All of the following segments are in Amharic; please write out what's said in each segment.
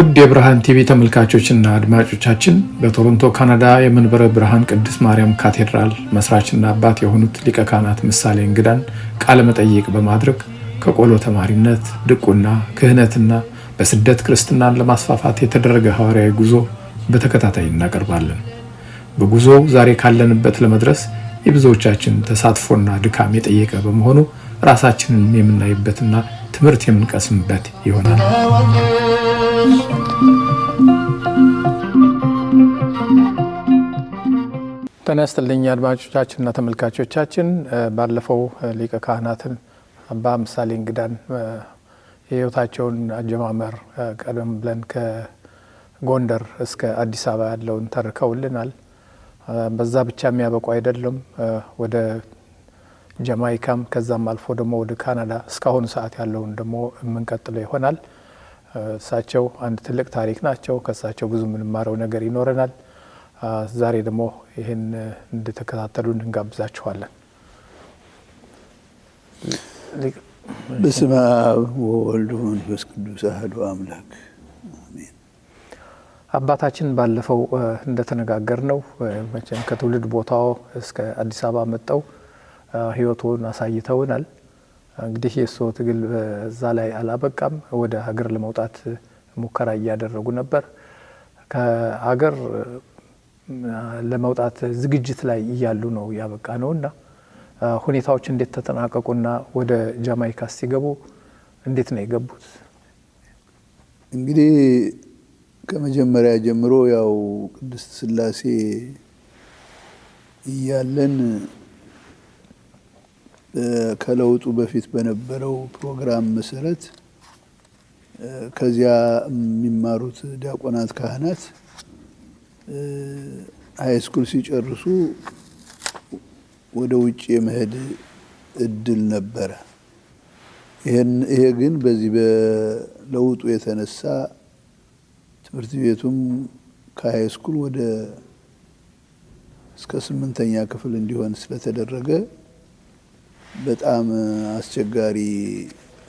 ውድ የብርሃን ቲቪ ተመልካቾችና አድማጮቻችን በቶሮንቶ ካናዳ የመንበረ ብርሃን ቅድስት ማርያም ካቴድራል መስራችና አባት የሆኑት ሊቀ ካህናት ምሳሌ እንግዳን ቃለ መጠይቅ በማድረግ ከቆሎ ተማሪነት፣ ድቁና፣ ክህነትና በስደት ክርስትናን ለማስፋፋት የተደረገ ሐዋርያዊ ጉዞ በተከታታይ እናቀርባለን። በጉዞው ዛሬ ካለንበት ለመድረስ የብዙዎቻችን ተሳትፎና ድካም የጠየቀ በመሆኑ ራሳችንን የምናይበትና ትምህርት የምንቀስምበት ይሆናል። ጤና ይስጥልኝ አድማጮቻችንና ተመልካቾቻችን። ባለፈው ሊቀ ካህናትን አባ ምሳሌ እንግዳን የህይወታቸውን አጀማመር ቀደም ብለን ከጎንደር እስከ አዲስ አበባ ያለውን ተርከውልናል። በዛ ብቻ የሚያበቁ አይደለም። ወደ ጃማይካም ከዛም አልፎ ደግሞ ወደ ካናዳ እስካሁን ሰዓት ያለውን ደግሞ የምንቀጥለው ይሆናል። እሳቸው አንድ ትልቅ ታሪክ ናቸው። ከእሳቸው ብዙ የምንማረው ነገር ይኖረናል። ዛሬ ደግሞ ይህን እንድትከታተሉ እንጋብዛችኋለን። በስመ አብ ወወልድ ወመንፈስ ቅዱስ አሐዱ አምላክ አሜን። አባታችን ባለፈው እንደተነጋገርነው መቼም ከትውልድ ቦታው እስከ አዲስ አበባ መጣው ህይወቱን አሳይተውናል። እንግዲህ የእሱ ትግል በዛ ላይ አላበቃም። ወደ ሀገር ለመውጣት ሙከራ እያደረጉ ነበር። ከሀገር ለመውጣት ዝግጅት ላይ እያሉ ነው ያበቃ ነውና ሁኔታዎች እንዴት ተጠናቀቁና ወደ ጃማይካ ሲገቡ እንዴት ነው የገቡት? እንግዲህ ከመጀመሪያ ጀምሮ ያው ቅድስት ሥላሴ እያለን ከለውጡ በፊት በነበረው ፕሮግራም መሰረት ከዚያ የሚማሩት ዲያቆናት ካህናት ሃይስኩል ሲጨርሱ ወደ ውጭ የመሄድ እድል ነበረ። ይሄ ግን በዚህ በለውጡ የተነሳ ትምህርት ቤቱም ከሃይስኩል ወደ እስከ 8ኛ ክፍል እንዲሆን ስለተደረገ በጣም አስቸጋሪ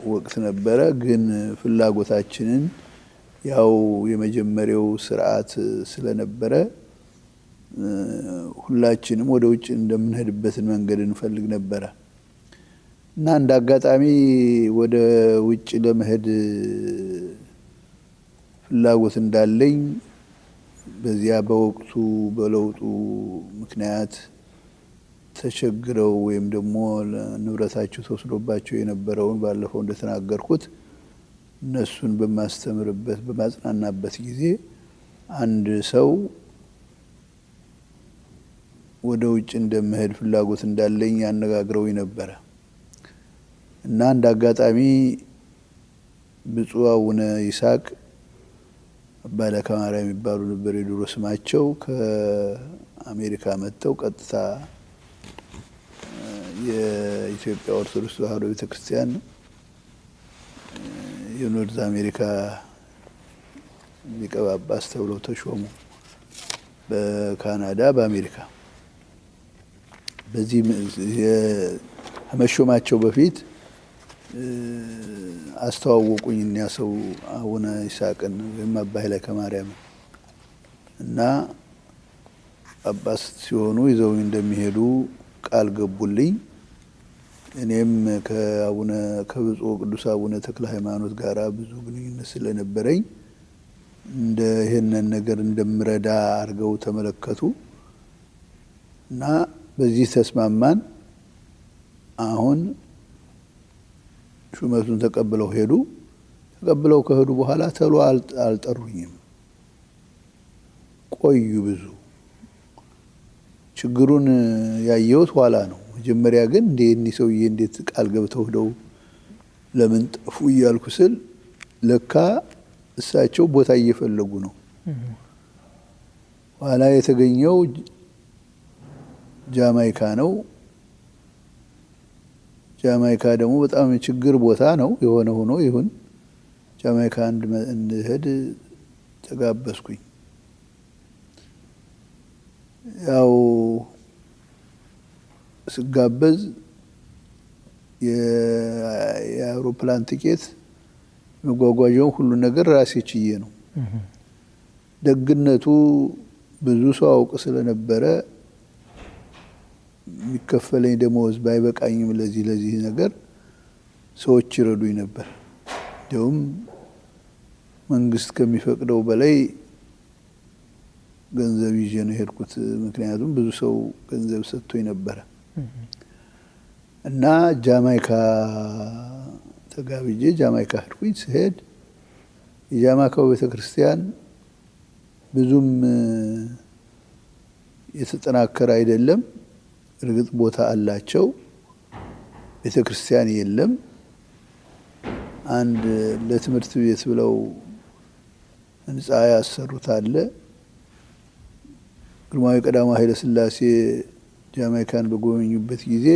ወቅት ነበረ። ግን ፍላጎታችንን ያው የመጀመሪያው ስርዓት ስለነበረ ሁላችንም ወደ ውጭ እንደምንሄድበትን መንገድ እንፈልግ ነበረ እና እንደ አጋጣሚ ወደ ውጭ ለመሄድ ፍላጎት እንዳለኝ በዚያ በወቅቱ በለውጡ ምክንያት ተቸግረው ወይም ደግሞ ንብረታቸው ተወስዶባቸው የነበረውን ባለፈው እንደተናገርኩት እነሱን በማስተምርበት በማጽናናበት ጊዜ አንድ ሰው ወደ ውጭ እንደመሄድ ፍላጎት እንዳለኝ ያነጋግረው ነበረ እና እንደ አጋጣሚ ብፁዕ አቡነ ይስሐቅ አባ ለከ ማርያም የሚባሉ ነበር የድሮ ስማቸው። ከአሜሪካ መጥተው ቀጥታ የኢትዮጵያ ኦርቶዶክስ ተዋሕዶ ቤተክርስቲያን የኖርዝ አሜሪካ ሊቀ ጳጳስ ተብለው ተሾሙ በካናዳ በአሜሪካ። በዚህ ከመሾማቸው በፊት አስተዋወቁኝ እኛ ሰው አቡነ ይስሐቅን ወይም አባ ለከ ማርያም እና ጳጳስ ሲሆኑ ይዘውኝ እንደሚሄዱ ቃል ገቡልኝ። እኔም ከብፁዕ ቅዱስ አቡነ ተክለ ሃይማኖት ጋራ ብዙ ግንኙነት ስለነበረኝ እንደ ይሄንን ነገር እንደምረዳ አድርገው ተመለከቱ እና በዚህ ተስማማን። አሁን ሹመቱን ተቀብለው ሄዱ። ተቀብለው ከሄዱ በኋላ ተሎ አልጠሩኝም፣ ቆዩ ብዙ። ችግሩን ያየሁት ኋላ ነው። መጀመሪያ ግን እኒህ ሰውዬ እንዴት ቃል ገብተው ሄደው ለምን ጠፉ እያልኩ ስል ለካ እሳቸው ቦታ እየፈለጉ ነው። ኋላ የተገኘው ጃማይካ ነው። ጃማይካ ደግሞ በጣም ችግር ቦታ ነው። የሆነ ሆኖ ይሁን ጃማይካ እንድሄድ ተጋበዝኩኝ። ያው ስጋበዝ የአውሮፕላን ቲኬት መጓጓዣውን ሁሉ ነገር ራሴ ችዬ ነው ደግነቱ ብዙ ሰው አውቅ ስለነበረ የሚከፈለኝ ደሞዝ ባይበቃኝም ለዚህ ነገር ሰዎች ይረዱኝ ነበር። እንዲያውም መንግስት ከሚፈቅደው በላይ ገንዘብ ይዤ ነው የሄድኩት። ምክንያቱም ብዙ ሰው ገንዘብ ሰጥቶኝ ነበረ እና ጃማይካ ተጋብጄ ጃማይካ ሄድኩኝ። ስሄድ የጃማይካው ቤተክርስቲያን ብዙም የተጠናከረ አይደለም። እርግጥ ቦታ አላቸው፣ ቤተክርስቲያን የለም። አንድ ለትምህርት ቤት ብለው ህንጻ ያሰሩት አለ። ግርማዊ ቀዳማዊ ኃይለ ሥላሴ ጃማይካን በጎበኙበት ጊዜ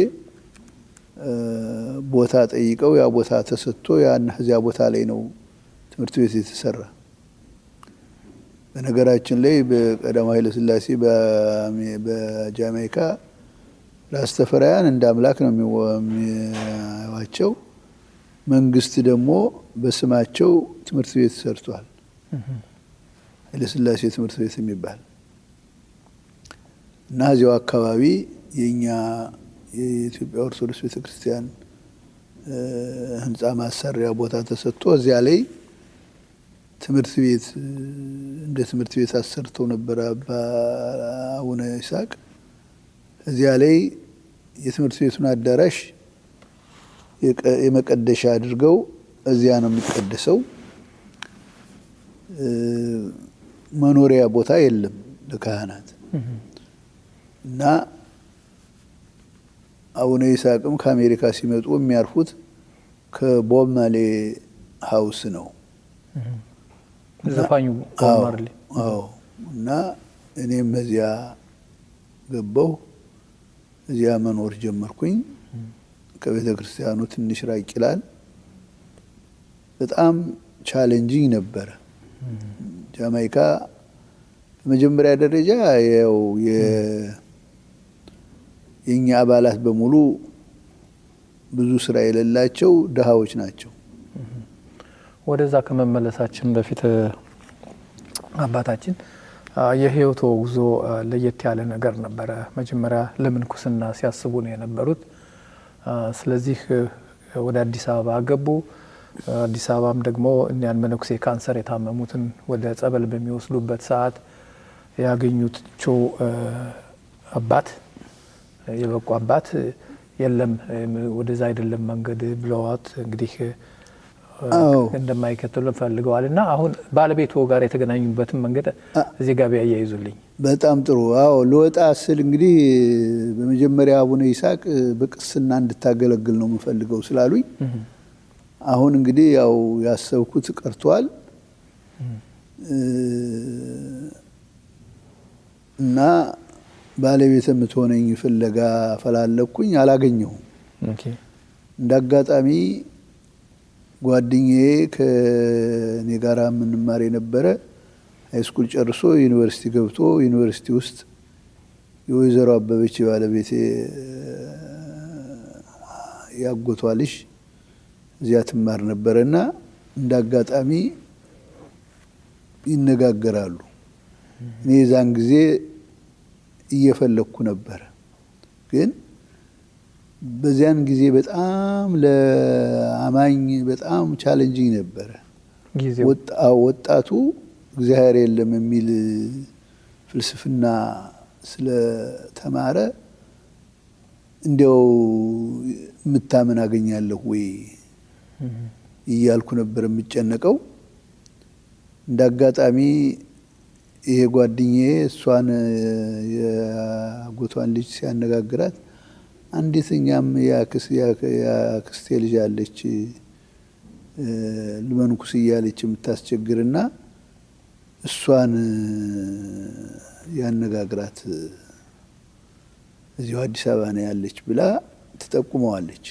ቦታ ጠይቀው ያ ቦታ ተሰጥቶ እዚያ ቦታ ላይ ነው ትምህርት ቤት የተሰራ። በነገራችን ላይ በቀዳማዊ ኃይለ ሥላሴ በጃማይካ ራስተፈራያን እንደ አምላክ ነው የሚያዩዋቸው። መንግስት ደግሞ በስማቸው ትምህርት ቤት ሰርቷል፣ ኃይለ ሥላሴ ትምህርት ቤት የሚባል እና እዚያው አካባቢ የኛ የኢትዮጵያ ኦርቶዶክስ ቤተክርስቲያን ህንጻ ማሰሪያ ቦታ ተሰጥቶ እዚያ ላይ ትምህርት ቤት እንደ ትምህርት ቤት አሰርተው ነበር አቡነ ይስሐቅ። እዚያ ላይ የትምህርት ቤቱን አዳራሽ የመቀደሻ አድርገው እዚያ ነው የሚቀደሰው። መኖሪያ ቦታ የለም ለካህናት እና አቡነ ይስሐቅም ከአሜሪካ ሲመጡ የሚያርፉት ከቦብ ማርሌ ሀውስ ነው። ዘፋኙ ቦብ ማርሌ። አዎ። እና እኔም እዚያ ገባሁ። እዚያ መኖር ጀመርኩኝ። ከቤተ ክርስቲያኑ ትንሽ ራቅ ይላል። በጣም ቻሌንጂንግ ነበረ። ጃማይካ በመጀመሪያ ደረጃ ያው የኛ አባላት በሙሉ ብዙ ስራ የሌላቸው ድሃዎች ናቸው። ወደዛ ከመመለሳችን በፊት አባታችን የህይወቶ ጉዞ ለየት ያለ ነገር ነበረ። መጀመሪያ ለምንኩስና ሲያስቡ ነው የነበሩት። ስለዚህ ወደ አዲስ አበባ ገቡ። አዲስ አበባም ደግሞ እኒያን መነኩሴ ካንሰር የታመሙትን ወደ ጸበል በሚወስዱበት ሰዓት ያገኙቸው አባት የበቁ አባት የለም ወደዛ አይደለም መንገድ ብለዋት እንግዲህ እንደማይከተሉ ፈልገዋል። እና አሁን ባለቤቱ ጋር የተገናኙበትን መንገድ እዚህ ጋር ያያይዙልኝ። በጣም ጥሩ። አዎ ልወጣ ስል እንግዲህ በመጀመሪያ አቡነ ይስሐቅ በቅስና እንድታገለግል ነው የምፈልገው ስላሉኝ አሁን እንግዲህ ያው ያሰብኩት ቀርቷል እና ባለቤት የምትሆነኝ ፍለጋ ፈላለኩኝ፣ አላገኘሁም። እንዳጋጣሚ ጓደኛዬ ከኔ ጋር የምንማር የነበረ ሃይስኩል ጨርሶ ዩኒቨርሲቲ ገብቶ ዩኒቨርሲቲ ውስጥ የወይዘሮ አበበች ባለቤቴ ያጎቷ ልጅ እዚያ ትማር ነበረና እንዳጋጣሚ ይነጋገራሉ። እኔ ዛን ጊዜ እየፈለኩ ነበር፣ ግን በዚያን ጊዜ በጣም ለአማኝ በጣም ቻሌንጂንግ ነበረ። ወጣቱ እግዚአብሔር የለም የሚል ፍልስፍና ስለተማረ እንዲያው የምታምን አገኛለሁ ወይ እያልኩ ነበር የምጨነቀው። እንዳጋጣሚ ይሄ ጓደኛዬ እሷን የአጎቷን ልጅ ሲያነጋግራት አንዲትኛም የአክስቴ ልጅ አለች ልመንኩስ እያለች የምታስቸግርና እሷን ያነጋግራት እዚሁ አዲስ አበባ ነው ያለች ብላ ትጠቁመዋለች።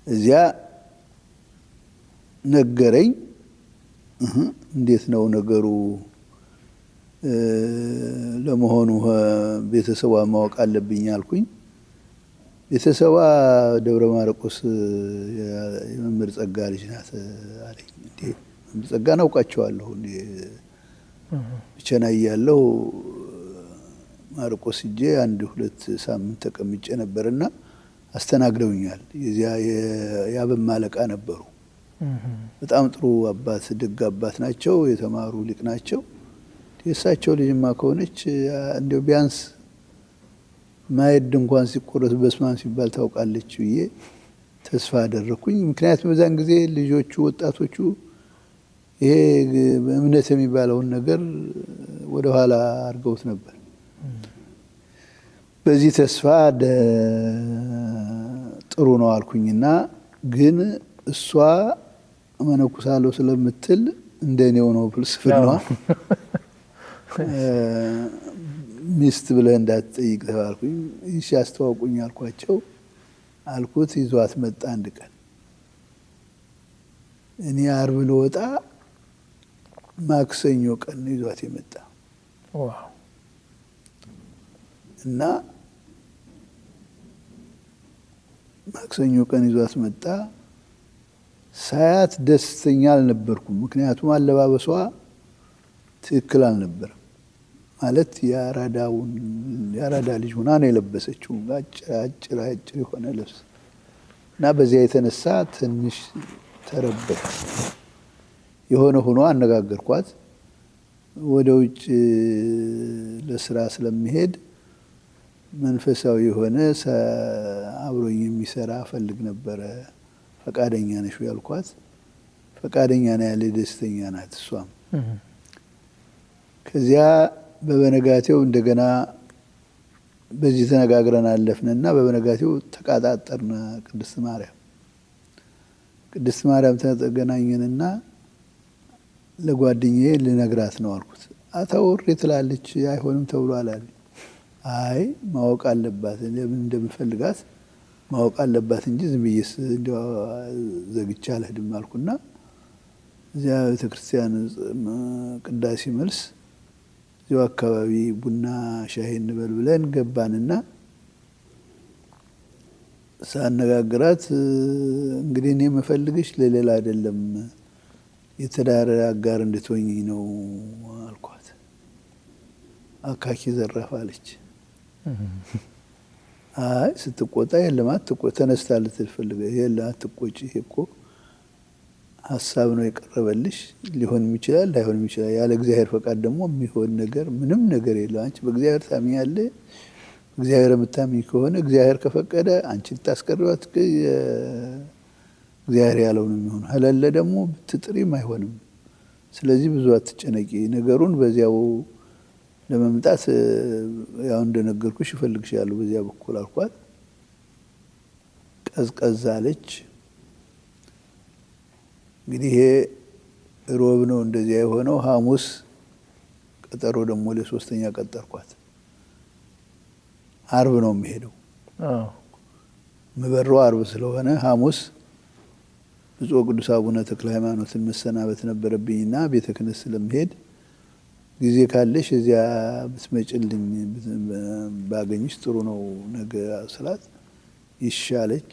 እዚያ ነገረኝ። እንዴት ነው ነገሩ? ለመሆኑ ቤተሰቧ ማወቅ አለብኝ አልኩኝ። ቤተሰቧ ደብረ ማርቆስ የመምህር ጸጋ ልጅ ናት አለኝ። እንዴ ጸጋን አውቃቸዋለሁ። ብቸና እያለሁ ማርቆስ ሂጄ 1-2 ሳምንት ተቀምጬ ነበርና አስተናግደውኛል። የዚያ የአብን ማለቃ ነበሩ። በጣም ጥሩ አባት፣ ደግ አባት ናቸው። የተማሩ ሊቅ ናቸው። የእሳቸው ልጅማ ከሆነች እንደው ቢያንስ ማየድ እንኳን ሲቆረጥ በስማም ሲባል ታውቃለች ብዬ ተስፋ አደረኩኝ። ምክንያቱም በዛን ጊዜ ልጆቹ፣ ወጣቶቹ ይሄ እምነት የሚባለውን ነገር ወደ ኋላ አድርገውት ነበር። በዚህ ተስፋ ጥሩ ነው አልኩኝና ግን እሷ መነኩሳለሁ ስለምትል እንደኔው ነው ፍልስፍናዋ። ሚስት ብለህ እንዳትጠይቅ ተባልኩኝ። እሺ አስተዋውቁኝ አልኳቸው። አልኩት። ይዟት መጣ። አንድ ቀን እኔ ዓርብ ልወጣ ማክሰኞ ቀን ነው ይዟት የመጣ እና ማክሰኞ ቀን ይዟት መጣ። ሳያት ደስተኛ አልነበርኩም። ምክንያቱም አለባበሷ ትክክል አልነበረም። ማለት የአራዳ ልጅ ሆና ነው የለበሰችው። አጭር የሆነ ልብስ እና በዚያ የተነሳ ትንሽ ተረበች። የሆነ ሆኖ አነጋገርኳት። ወደ ውጭ ለስራ ስለሚሄድ መንፈሳዊ የሆነ አብሮኝ የሚሰራ ፈልግ ነበረ። ፈቃደኛ ነሽ ያልኳት። ፈቃደኛ ነው ያለ፣ ደስተኛ ናት እሷም። ከዚያ በበነጋቴው እንደገና በዚህ ተነጋግረን አለፍንና በበነጋቴው ተቃጣጠርና ቅድስት ማርያም ተገናኘንና ለጓደኛዬ ልነግራት ነው አልኩት። አታወሪ ትላለች፣ አይሆንም ተብሏል አለ። አይ ማወቅ አለባት፣ ለምን እንደምፈልጋት ማወቅ አለባት እንጂ ዝም ብዬስ እንደው ዘግቼ አልሄድም አልኩና እዚያ ቤተክርስቲያን ቅዳሴ መልስ እዚያው አካባቢ ቡና ሻይ እንበል ብለን ገባንና ሳነጋግራት እንግዲህ እኔ የምፈልግሽ ለሌላ አይደለም የትዳር አጋር እንድትሆኚ ነው አልኳት። አካኪ ዘራፍ አለች። አይ ስትቆጣ የለም አትቆጪ፣ ተነስታ ልትፈልግ የለም አትቆጪ፣ ይሄ እኮ ሀሳብ ነው የቀረበልሽ፣ ሊሆንም ይችላል ላይሆንም ይችላል። ያለ እግዚአብሔር ፈቃድ ደግሞ የሚሆን ነገር ምንም ነገር የለም። አንቺ በእግዚአብሔር ታምኛለሽ። እግዚአብሔር የምታምኝ ከሆነ እግዚአብሔር ከፈቀደ አንቺ ልታስቀርባት እግዚአብሔር ያለው ነው የሚሆነው። አለለ ደግሞ ብትጥሪም አይሆንም። ስለዚህ ብዙ አትጨነቂ፣ ነገሩን በዚያው ለመምጣት ያው እንደነገርኩሽ ይፈልግሻል በዚያ በኩል አልኳት። ቀዝቀዝ አለች። እንግዲህ ይሄ ሮብ ነው እንደዚያ የሆነው። ሐሙስ ቀጠሮ ደግሞ ለሶስተኛ ቀጠርኳት። ዓርብ ነው የሚሄደው። ምበረው ዓርብ ስለሆነ ሐሙስ ብፁዕ ቅዱስ አቡነ ተክለ ሃይማኖትን መሰናበት ነበረብኝና ቤተ ክህነት ስለምሄድ ጊዜ ካለሽ እዚያ ብትመጭልኝ ባገኝሽ ጥሩ ነው ነገ ስላት ይሻለች።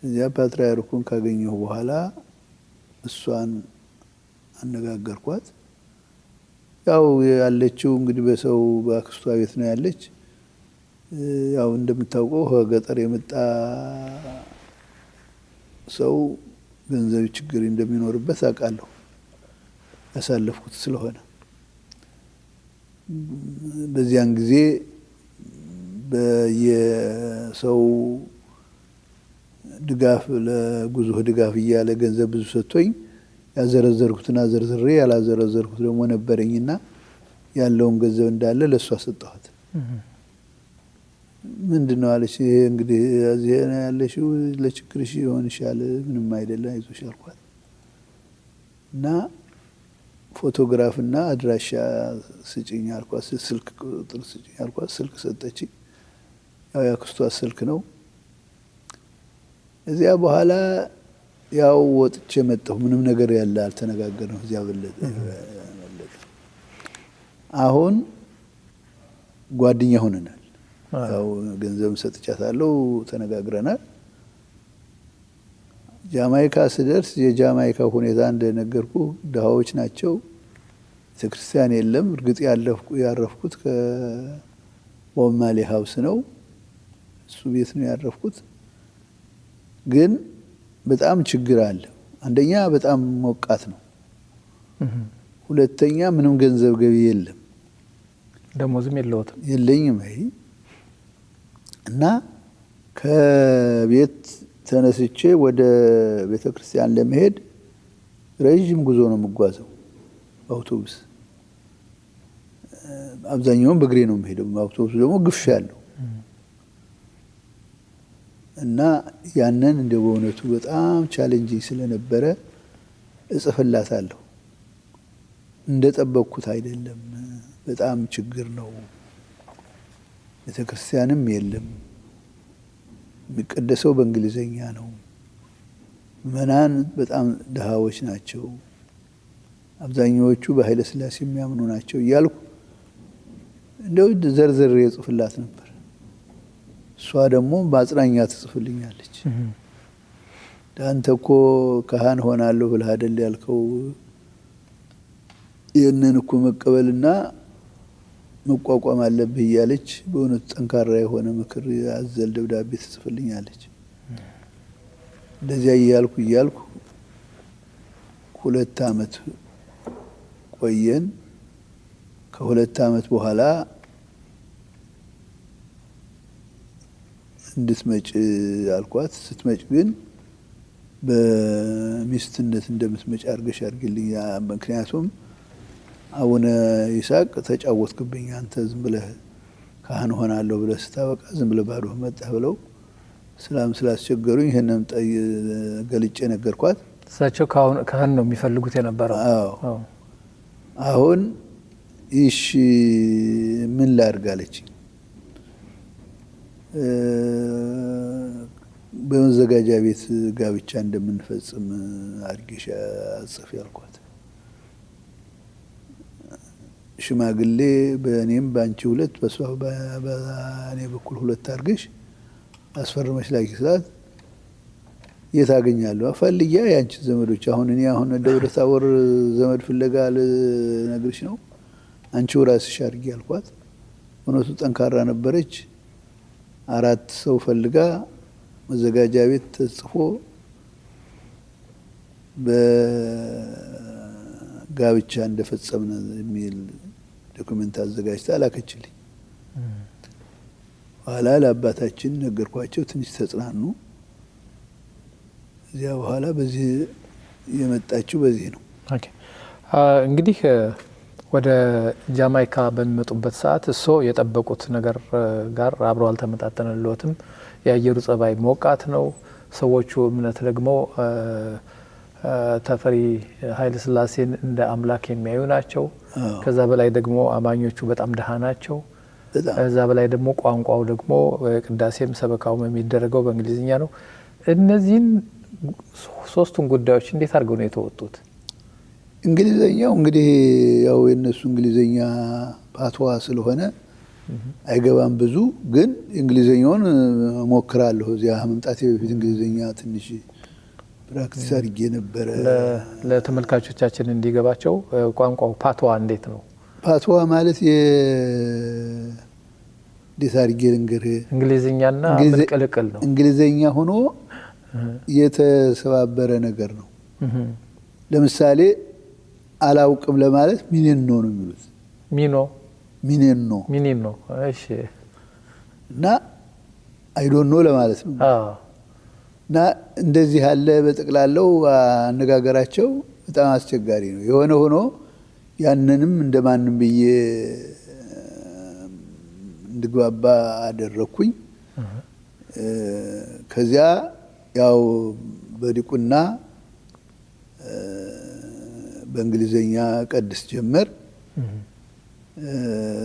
እዚያ ፓትርያርኩን ካገኘሁ በኋላ እሷን አነጋገርኳት። ያው ያለችው እንግዲህ በሰው በአክስቷ ቤት ነው ያለች። ያው እንደምታውቀው ከገጠር የመጣ ሰው ገንዘብ ችግር እንደሚኖርበት አውቃለሁ፣ ያሳለፍኩት ስለሆነ። በዚያን ጊዜ በየሰው ድጋፍ ለጉዞህ ድጋፍ እያለ ገንዘብ ብዙ ሰጥቶኝ ያዘረዘርኩትና ዘርዝሬ ያላዘረዘርኩት ደግሞ ነበረኝና ያለውን ገንዘብ እንዳለ ለእሷ ሰጠኋት። ምንድን ነው አለች። ይሄ እንግዲህ እዚህ ያለሽው ለችግርሽ ይሆንሻል፣ ምንም አይደለም አይዞሽ አልኳት እና ፎቶግራፍና አድራሻ ስጭኝ አልኳት። ስልክ ቁጥር ስጭኝ አልኳት። ስልክ ሰጠችኝ። ያው ያክስቷ ስልክ ነው። እዚያ በኋላ ያው ወጥቼ መጣሁ። ምንም ነገር ያለ አልተነጋገርንም። እዚያ በለጠ። አሁን ጓደኛ ሆነናል። ያው ገንዘብ ሰጥቻታለሁ፣ ተነጋግረናል። ጃማይካ ስደርስ የጃማይካ ሁኔታ እንደነገርኩ ድሃዎች ናቸው። ቤተክርስቲያን የለም። እርግጥ ያረፍኩት ከቦብ ማርሌ ሀውስ ነው። እሱ ቤት ነው ያረፍኩት። ግን በጣም ችግር አለ። አንደኛ በጣም ሞቃት ነው። ሁለተኛ ምንም ገንዘብ ገቢ የለም። ደሞዝም የለውትም? የለኝም። እና ከቤት ተነስቼ ወደ ቤተ ክርስቲያን ለመሄድ ረዥም ጉዞ ነው የምጓዘው በአውቶቡስ። አብዛኛውን በእግሬ ነው የምሄደው። አውቶቡስ ደግሞ ግፍ ያለው እና ያንን እንደ በእውነቱ በጣም ቻሌንጂንግ ስለነበረ እጽፍላታለሁ። እንደጠበቅኩት አይደለም። በጣም ችግር ነው። ቤተ ክርስቲያንም የለም። የሚቀደሰው በእንግሊዘኛ ነው። ምዕመናን በጣም ድሃዎች ናቸው። አብዛኛዎቹ በኃይለ ሥላሴ የሚያምኑ ናቸው እያልኩ እንደው ዘርዘር የጽፍላት ነበር። እሷ ደግሞ በአጽናኛ ትጽፍልኛለች። አንተ እኮ ካህን ሆናለሁ ብለህ አይደል ያልከው? ይህንን እኮ መቀበልና መቋቋም አለብህ እያለች በእውነቱ ጠንካራ የሆነ ምክር አዘል ደብዳቤ ትጽፍልኛለች። እንደዚያ እያልኩ 2 ዓመት ቆየን። ከ2 ዓመት በኋላ እንድትመጭ አልኳት። ስትመጭ ግን በሚስትነት እንደምትመጭ አድርገሽ አድርግልኝ፣ ምክንያቱም አቡነ ይስሐቅ ተጫወትክብኝ፣ አንተ ዝም ብለህ ካህን ሆናለሁ ብለህ ስታበቃ ዝም ብለህ ባዶ መጣህ ብለው ስላስቸገሩኝ ይሄንን ገልጬ ነገርኳት። እሳቸው ካህን ነው የሚፈልጉት የነበረው? አዎ። አሁን እሺ ምን ላድርግ አለችኝ። በመዘጋጃ ቤት ጋብቻ እንደምንፈጽም አድርጌሽ አጽፊ ያልኳት። ሽማግሌ በእኔም በአንቺ 2 በሷ በእኔ በኩል 2 አድርገሽ አስፈርመሽ ላኪ ስላት፣ የት አገኛለሁ? ፈልጊያ የአንቺ ዘመዶች። እኔ ደብረ ታቦር ዘመድ ፍለጋ ልነግርሽ ነው፣ አንቺው ራስሽ አድርጊ ያልኳት። እውነቱ ጠንካራ ነበረች። 4 ሰው ፈልጋ መዘጋጃ ቤት ተጽፎ በጋብቻ እንደፈጸምን የሚል ዶክመንት አዘጋጅታ ላከችልኝ። ኋላ ለአባታችን ነገርኳቸው። ትንሽ ተጽናኑ። እዚያ በኋላ በዚህ የመጣችው በዚህ ነው። እንግዲህ ወደ ጃማይካ በሚመጡበት ሰዓት እሶ የጠበቁት ነገር ጋር አብሮ አልተመጣጠነልዎትም። የአየሩ ጸባይ ሞቃት ነው። ሰዎቹ እምነት ደግሞ ተፈሪ ኃይለ ሥላሴን እንደ አምላክ የሚያዩ ናቸው። ከዛ በላይ ደግሞ አማኞቹ በጣም ድሃ ናቸው። ከዛ በላይ ደግሞ ቋንቋው ደግሞ ቅዳሴም ሰበካውም የሚደረገው በእንግሊዝኛ ነው። እነዚህን 3ቱን ጉዳዮች እንዴት አድርገው ነው የተወጡት? እንግሊዘኛው እንግዲህ ያው የነሱ እንግሊዘኛ ፓትዋ ስለሆነ አይገባም ብዙ። ግን እንግሊዘኛውን ሞክራለሁ። እዚያ መምጣቴ በፊት እንግሊዘኛ ትንሽ ፕራክቲስ አድርጌ ነበረ። ለተመልካቾቻችን እንዲገባቸው ቋንቋው ፓትዋ እንዴት ነው? ፓትዋ ማለት እንዴት አድርጌ ልንገርህ? እንግሊዝኛና ቅልቅል ነው። እንግሊዘኛ ሆኖ የተሰባበረ ነገር ነው። ለምሳሌ አላውቅም ለማለት ሚኔኖ ነው የሚሉት። ሚኔኖ። እሺ። እና አይዶኖ ለማለት ነው። እና እንደዚህ ያለ በጠቅላላው አነጋገራቸው በጣም አስቸጋሪ ነው። የሆነ ሆኖ ያንንም እንደማንም ብዬ እንድግባባ አደረኩኝ። ከዚያ ያው በዲቁና በእንግሊዘኛ ቀድስ ጀመር።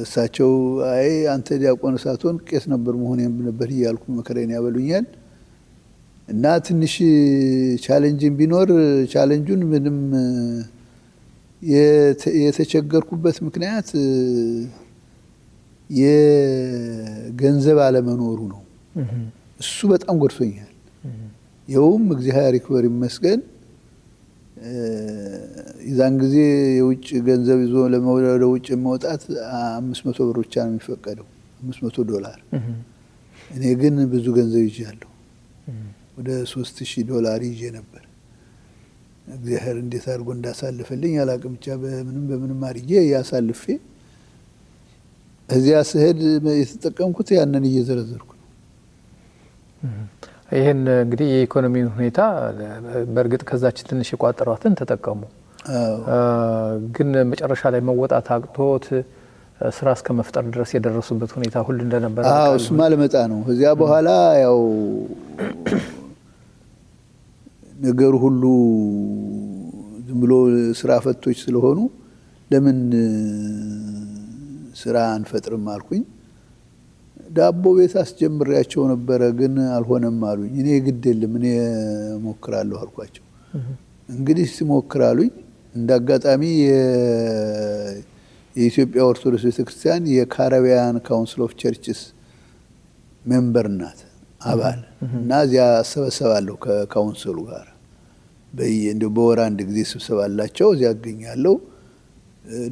እሳቸው አይ አንተ ዲያቆን ሳትሆን ቄስ ነበር መሆን ነበር እያልኩ መከራዬን ያበሉኛል። እና ትንሽ ቻሌንጅን ቢኖር ቻሌንጁን ምንም የተቸገርኩበት ምክንያት የገንዘብ አለመኖሩ ነው። እሱ በጣም ጎድቶኛል። ይኸውም እግዚአብሔር ይክበር ይመስገን የዛን ጊዜ የውጭ ገንዘብ ይዞ ወደ ውጭ መውጣት 500 ብር ብቻ ነው የሚፈቀደው፣ $500። እኔ ግን ብዙ ገንዘብ ይዣለሁ፣ ወደ $3000 ይዤ ነበር። እግዚአብሔር እንዴት አድርጎ እንዳሳልፈልኝ አላቅም። ብቻ በምንም አድርጌ ያሳልፌ እዚያ ስሄድ የተጠቀምኩት ያንን እየዘረዘርኩ ነው። ይህን እንግዲህ የኢኮኖሚን ሁኔታ በእርግጥ ከዛች ትንሽ የቋጠሯትን ተጠቀሙ። ግን መጨረሻ ላይ መወጣት አቅቶት ስራ እስከ መፍጠር ድረስ የደረሱበት ሁኔታ ሁሉ እንደነበረ እሱማ ልመጣ ነው። እዚያ በኋላ ያው ነገሩ ሁሉ ዝም ብሎ ስራ ፈቶች ስለሆኑ ለምን ስራ አንፈጥርም አልኩኝ። ዳቦ ቤት አስጀምሬያቸው ነበረ፣ ግን አልሆነም አሉኝ። እኔ ግድ የለም እኔ ሞክራለሁ አልኳቸው። እንግዲህ ሲሞክራሉኝ እንዳጋጣሚ የኢትዮጵያ ኦርቶዶክስ ቤተክርስቲያን የካሪቢያን ካውንስል ኦፍ ቸርችስ ሜምበር ናት አባል እና እዚያ አሰበሰባለሁ ከካውንስሉ ጋር በወር አንድ ጊዜ ስብሰባ አላቸው። እዚያ አገኛለሁ።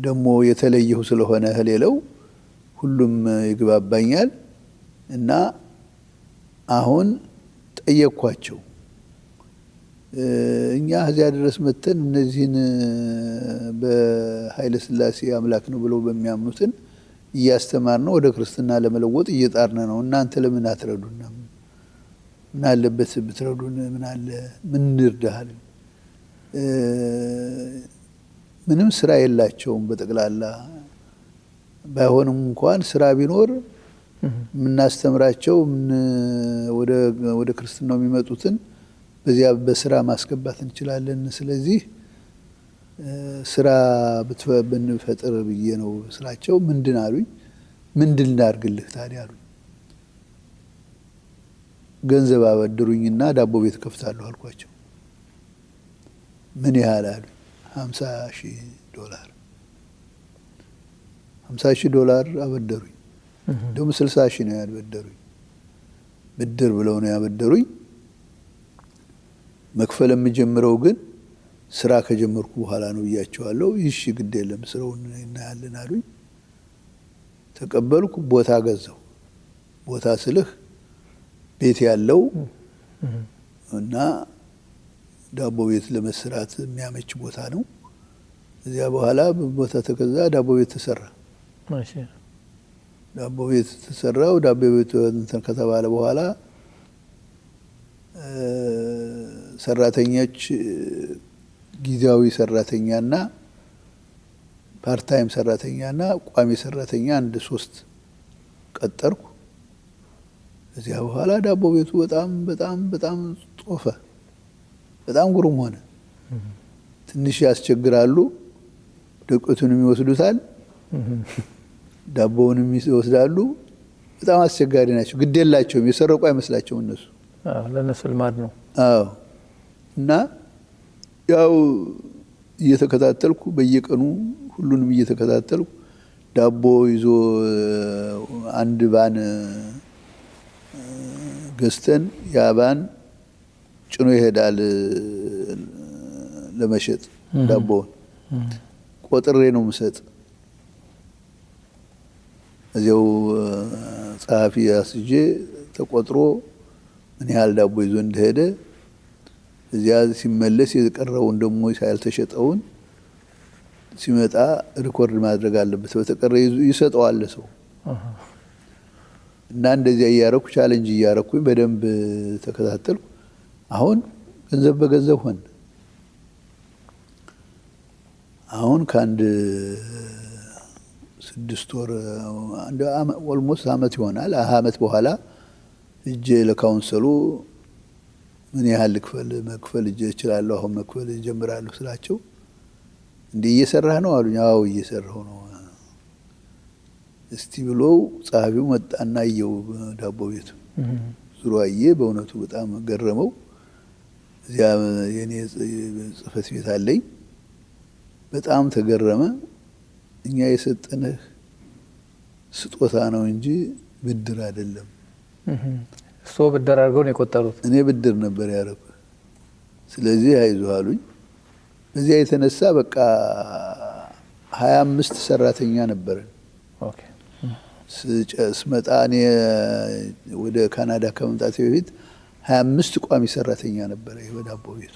ደግሞ የተለየሁ ስለሆነ ሌላው ሁሉም ይግባባኛል እና አሁን ጠየቅኳቸው። እኛ እዚያ ድረስ መተን እነዚህን በኃይለ ሥላሴ አምላክ ነው ብለው በሚያምኑትን እያስተማር ነው ወደ ክርስትና ለመለወጥ እየጣርን ነው። እናንተ ለምን አትረዱና? ምን አለበት ብትረዱን? ምን አለ ምን እንርዳሃል? ምንም ስራ የላቸውም በጠቅላላ። ባይሆንም እንኳን ስራ ቢኖር የምናስተምራቸው ወደ ክርስትናው የሚመጡትን በዚያ በስራ ማስገባት እንችላለን። ስለዚህ ስራ ብንፈጥር ብዬ ነው ስራቸው። ምንድን አሉኝ? ምንድን ላድርግልህ ታዲያ አሉኝ። ገንዘብ አበድሩኝና ዳቦ ቤት ከፍታለሁ አልኳቸው። ምን ያህል አሉኝ? $50,000 $50,000 አበደሩኝ። ደግሞ 60,000 ነው ያበደሩኝ። ብድር ብለው ነው ያበደሩኝ። መክፈል የምጀምረው ግን ስራ ከጀመርኩ በኋላ ነው ብያቸዋለሁ። እሺ ግድ የለም ስራውን እናያለን አሉኝ። ተቀበልኩ። ቦታ ገዛው። ቦታ ስልህ ቤት ያለው እና ዳቦ ቤት ለመስራት የሚያመች ቦታ ነው። እዚያ በኋላ ቦታ ተገዛ፣ ዳቦ ቤት ተሰራ። ዳቦ ቤት ተሰራው። ዳቦ ቤት እንትን ከተባለ በኋላ ሰራተኞች ጊዜያዊ ሰራተኛና ፓርታይም ሰራተኛና ቋሚ ሰራተኛ 3 ቀጠርኩ። እዚያ በኋላ ዳቦ ቤቱ በጣም በጣም በጣም ጦፈ። በጣም ግሩም ሆነ። ትንሽ ያስቸግራሉ። ደቆቱንም ይወስዱታል፣ ዳቦውንም ይወስዳሉ። በጣም አስቸጋሪ ናቸው። ግድ የላቸውም። የሰረቁ አይመስላቸውም እነሱ። ለነሱ ልማድ ነው። አዎ። እና ያው እየተከታተልኩ በየቀኑ ሁሉንም እየተከታተልኩ ዳቦ ይዞ አንድ ባን ገዝተን ያ ባን ጭኖ ይሄዳል ለመሸጥ። ዳቦውን ቆጥሬ ነው የምሰጥ። እዚያው ጸሐፊ አስጄ ተቆጥሮ ምን ያህል ዳቦ ይዞ እንደሄደ እዚያ ሲመለስ የቀረውን ደግሞ ያልተሸጠውን ሲመጣ ሪኮርድ ማድረግ አለበት። በተቀረ ይሰጠዋል ሰው እና እንደዚያ እያረኩ ቻሌንጅ እያረኩኝ በደንብ ተከታተልኩ። አሁን ገንዘብ በገንዘብ ሆነ። አሁን ከአንድ 6 ወር ኦልሞስት አመት ይሆናል። አመት በኋላ እጄ ለካውንስሉ ምን ያህል መክፈል እችላለሁ፣ አሁን መክፈል ጀምራለሁ ስላቸው እንዲህ እየሰራህ ነው አሉኝ። አዎ እየሰራሁ ነው። እስቲ ብሎ ጸሐፊው መጣና አየው ዳቦ ቤቱ ዙሮ አየ። በእውነቱ በጣም ገረመው። እዚያ የኔ ጽሕፈት ቤት አለኝ። በጣም ተገረመ። እኛ የሰጠንህ ስጦታ ነው እንጂ ብድር አይደለም። እሱ ብድር አድርገው ነው የቆጠሩት። እኔ ብድር ነበር ያደረኩት። ስለዚህ አይዞህ አሉኝ። በዚያ የተነሳ በቃ 25 ሰራተኛ ነበረን። ስመጣ እኔ ወደ ካናዳ ከመምጣቴ በፊት 25 ቋሚ ሰራተኛ ነበረ በዳቦ ቤቱ።